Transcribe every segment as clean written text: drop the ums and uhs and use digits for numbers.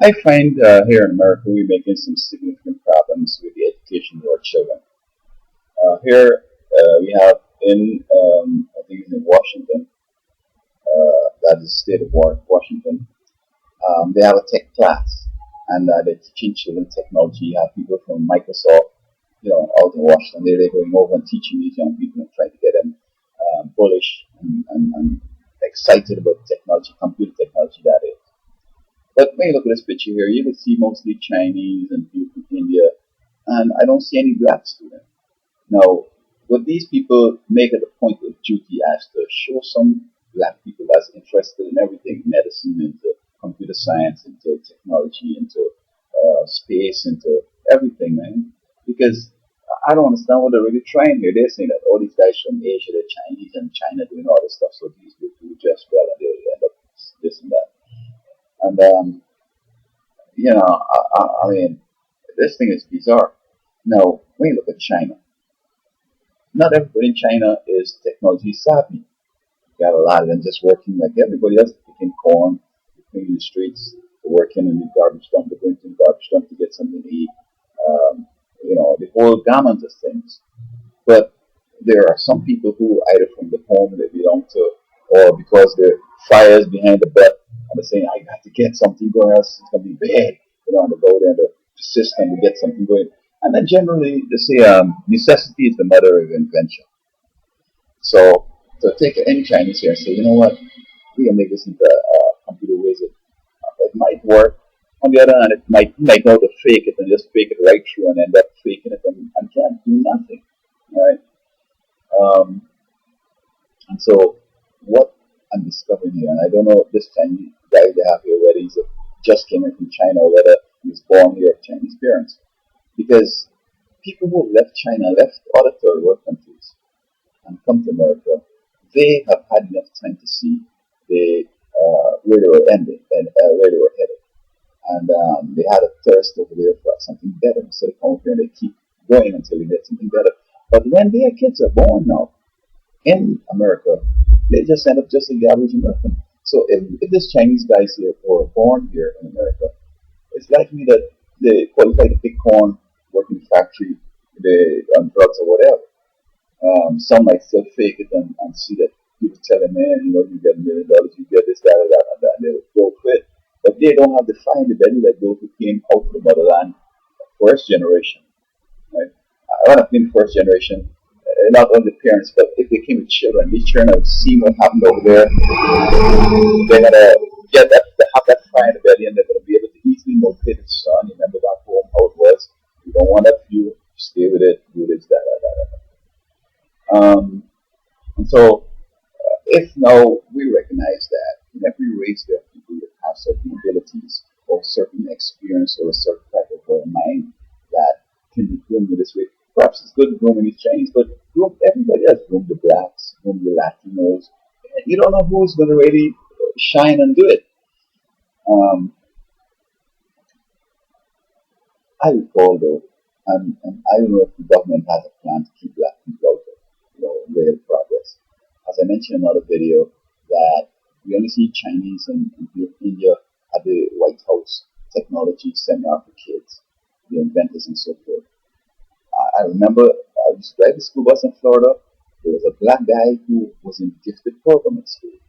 I find here in America we're making some significant problems with the education of our children. Here we have I think it's in Washington, that is the state of Washington. They have a tech class, and they're teaching children technology. You have people from Microsoft, out in Washington. They're going over and teaching these young people and trying to get them bullish and excited about technology, computer technology, that is. But when you look at this picture here, you can see mostly Chinese and people from India, and I don't see any black students. Now, would these people make it a point of duty as to show some black people that's interested in everything, medicine, into computer science, into technology, into space, into everything, man? Because I don't understand what they're really trying here. They're saying that all these guys from Asia, they're Chinese, and China doing all this stuff, so these will do just well, and they'll end up this and that. And I mean, this thing is bizarre. Now, when you look at China, not everybody in China is technology savvy. You got a lot of them just working like everybody else, picking corn, cleaning the streets, working in the garbage dump, they're going to the garbage dump to get something to eat. The whole gamut of things. But there are some people who, either from the home they belong to, or because the fires behind the butt, and they're saying, I got to get something going, else it's going to be bad. And they go there and they persist and they get something going. And then generally, they say necessity is the mother of invention. So, to take any Chinese here and say, you know what, we can make this into a computer wizard. It might work. On the other hand, you might know to fake it and just fake it right through and end up faking it and can't do nothing. Right? And so, what I'm discovering here, and I don't know if this Chinese guy they have here, whether he's just came in from China or whether he was born here of Chinese parents. Because people who have left China, left other third world countries, and come to America, they have had enough time to see where they were ending and where they were headed. And they had a thirst over there for something better. So they come up here and they keep going until they get something better. But when their kids are born now in America, they just end up just like the average American. So if this Chinese guys here were born here in America, it's likely that they qualify to pick corn, work in the factory, they on drugs or whatever. Some might still fake it and see that people tell them, man, you get $1 million, you get this, that, and they'll go quit. But they don't have the fire in the belly like those who came out of the motherland first generation. Right? I want to think first generation, not only parents, but if they came with children, these children have seen what happened over there. They're gonna get that, they have that fire in the belly, and they're gonna be able to easily motivate the son. You remember back home how it was. You don't want that fuel, stay with it, do this, that. And so, if now we recognize that in every race there are people that have certain abilities or certain experience or a certain type of mind that can be groomed in this way, perhaps it's good grooming the Chinese, but groom everybody else, groom the blacks, groom the Latinos. You don't know who's going to really shine and do it. I recall though, and I don't know if the government has a plan to keep black people out of real progress. As I mentioned in another video, that we only see Chinese and India at the White House technology seminar for kids, the inventors and so forth. I remember I used to drive the school bus in Florida. There was a black guy who was in the gifted program at school,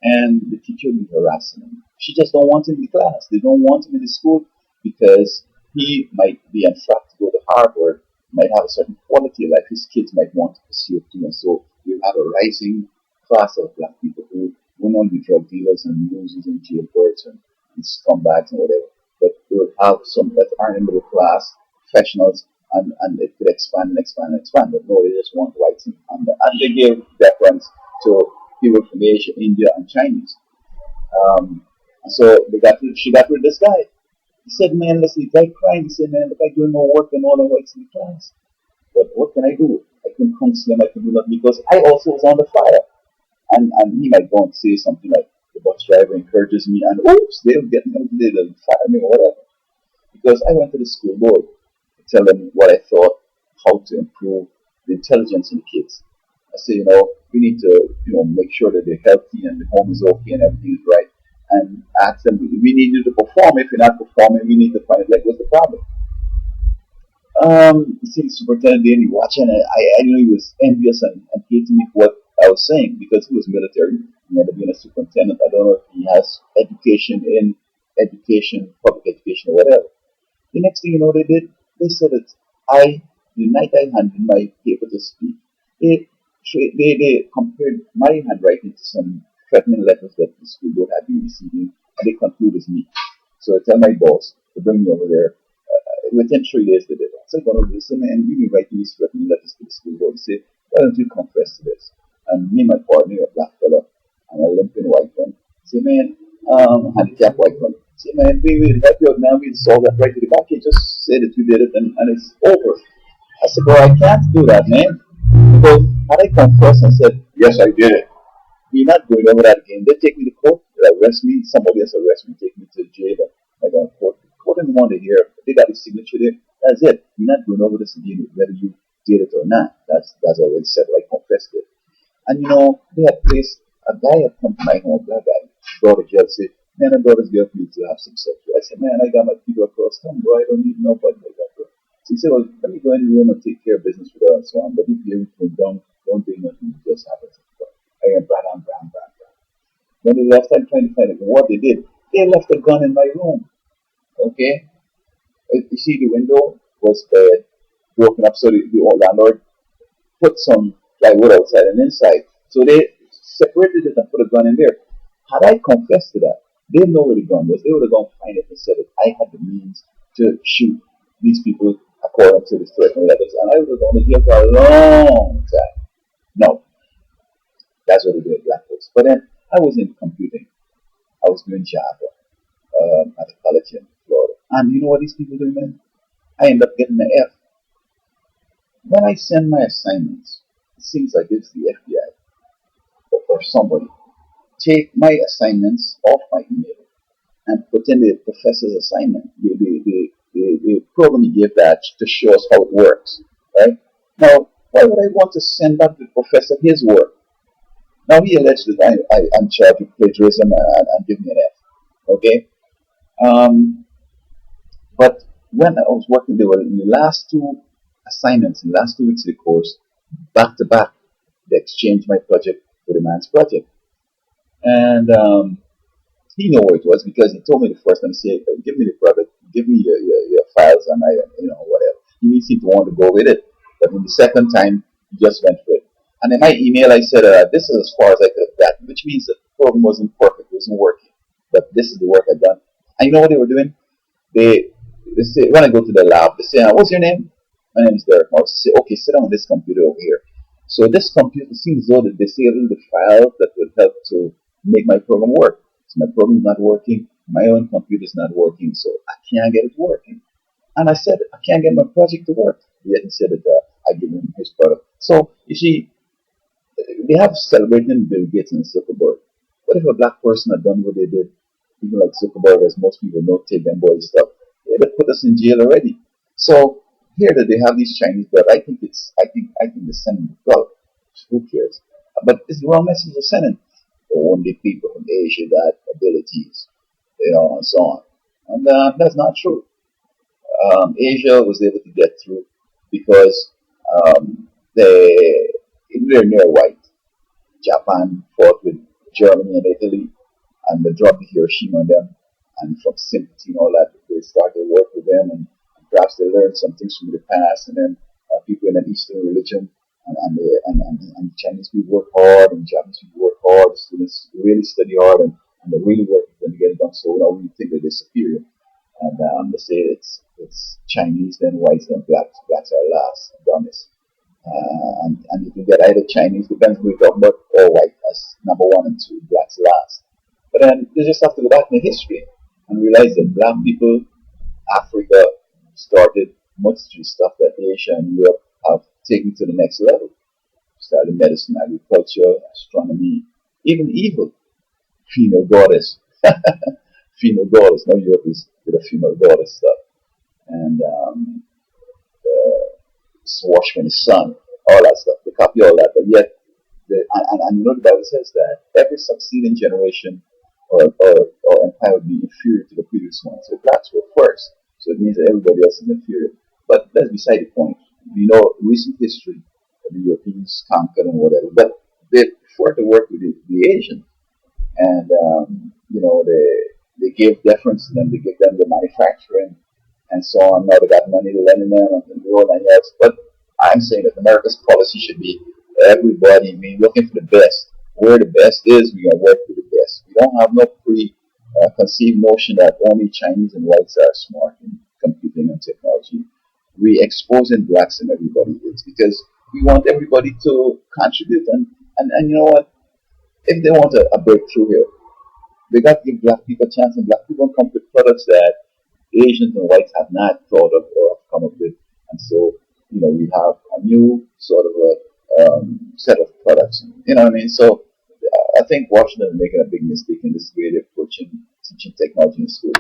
and the teacher would be harassing him. She just don't want him in the class. They don't want him in the school because he might be on track to go to Harvard, might have a certain quality of life his kids might want to pursue too. And so you have a rising class of black people who will not be drug dealers and losers and jailbirds and scumbags and whatever, but they will have some that are in middle class professionals, and it could expand and expand and expand. But no, they just want whites, and they gave deference to people from Asia, India, and Chinese. So she got rid of this guy. He said, man, listen, the guy crying. He said, man, look, I'm doing more work than all the whites in the class. But what can I do? I couldn't counsel him, I couldn't do nothing because I also was on the fire. And he might go and say something like, the bus driver encourages me, and oops, they'll get me, they'll fire me or whatever. Because I went to the school board to tell them what I thought, how to improve the intelligence in the kids. I say, we need to, make sure that they're healthy and the home is okay and everything is right. and ask them, we need you to perform. If you're not performing, we need to find like what's the problem. See, Superintendent Danny watching it, I knew he was envious and hating me for what I was saying because he was military. He ended up being a superintendent. I don't know if he has education in education, public education, or whatever. The next thing you know, they did, they said that the night I handed my paper to speak, they, they compared my handwriting to some threatening letters that the school board had been receiving, and they concluded as me. So I tell my boss to bring me over there. Within 3 days, they did that. So I got over this, and you've been writing these threatening letters to the school board. They say, why don't you confess to this? And me and my partner, a black fella, and a limping white one, say, man, handicapped white one. Say, man, we will help you out now. We'll solve that right to the back. You just say that you did it and it's over. I said, bro, I can't do that, man. Because had I confessed and said, yes, I did it, we're not going over that again. They take me to court, they arrest me, somebody else arrest me, take me to jail, and I go to court. The court didn't want to hear. They got his signature there. That's it. We're not going over this again, whether you did it or not. That's already settled. I confessed it. And they had placed a guy had come to my home, that guy, brought a jail, said, man, I brought this girl for you to have some sex with. I said, man, I got my people across town, bro. I don't need nobody like that, bro. So he said, well, let me go in the room and take care of business with her and so on. But if you don't do nothing, just have it. I went bam, bam, bam, bam. When they left, I'm trying to find out what they did. They left a gun in my room. Okay? You see, the window was broken up, so the old landlord put some plywood outside and inside. So they separated it and put a gun in there. Had I confessed to that, they didn't know where the gun was. They would have gone find it and said that I had the means to shoot these people according to the threatening letters, and I would have gone to jail for a long time. No, that's what they do at Black folks. But then I was in computing. I was doing Java at a college in Florida. And you know what these people do, man? I end up getting an F. When I send my assignments, it seems like it's the FBI or somebody take my assignments off my email and put in the professor's assignment, the program he gave that to show us how it works, right? Now, why would I want to send back to the professor his work? Now, he alleged that I'm charged with plagiarism and give me an F, okay? But when I was working, they were in the last two assignments, in the last 2 weeks of the course, back to back, they exchanged my project for the man's project. And he knew what it was because he told me the first time, he said, give me the product, give me your files, and whatever. He didn't seem to want to go with it. But in the second time, he just went for it. And in my email, I said, this is as far as I could have gotten, which means that the program wasn't perfect, it wasn't working. But this is the work I've done. And you know what they were doing? They say, when I go to the lab, they say, what's your name? My name is Derek Morris. They say, okay, sit on this computer over here. So this computer seems as though that they saved the files that would help to make my program work. So my program is not working, my own computer is not working, so I can't get it working. And I said, I can't get my project to work. Yet he said that I give him his product. So, you see, they have celebrating Bill Gates and Zuckerberg. What if a black person had done what they did? Even like Zuckerberg, as most people know, take them boy stuff. They would put us in jail already. So here that they have these Chinese, but I think they're sending the well. Who cares? But it's the wrong message they're sending. Only people from Asia that abilities, and so on. And that's not true. Asia was able to get through because they're near white. Japan fought with Germany and Italy, and they dropped the Hiroshima on them. And from sympathy and all that, they started work with them, and perhaps they learned some things from the past. And then people in an Eastern religion, and the Chinese people work hard, and Japanese people work hard. The students really study hard, and they really work with them to get it done. So we think that they're superior, and they say it's Chinese, then whites, then blacks. Blacks are last, dumbest. And you can get either Chinese, depends who you're talking about, or white as number one and two, blacks last. But then they just have to go back in the history and realize that black people, Africa, started much of the stuff that Asia and Europe have taken to the next level. Started medicine, agriculture, astronomy, even evil. Female goddess. Female goddess. Now Europe is with a female goddess stuff. And swash from the sun, all that stuff. They copy all that, but yet, and the Bible says that every succeeding generation or empire would be inferior to the previous one. So blacks were first. So it means that everybody else is inferior. But that's beside the point. We know recent history, the Europeans conquered and whatever, but they prefer to work with the Asians. And, they gave deference to them, they gave them the manufacturing and so on. Now they got money to lend them and the whole nine yards. But I'm saying that America's policy should be everybody, I mean, looking for the best. Where the best is, we're going to work with the best. We don't have no preconceived notion that only Chinese and whites are smart in computing and technology. We exposing blacks and everybody is because we want everybody to contribute. And you know what? If they want a breakthrough here, they got to give black people a chance, and black people come up with products that Asians and whites have not thought of or have come up with. And so, we have a new sort of a set of products. You know what I mean? So I think Washington is making a big mistake in this way they're approaching teaching technology in school.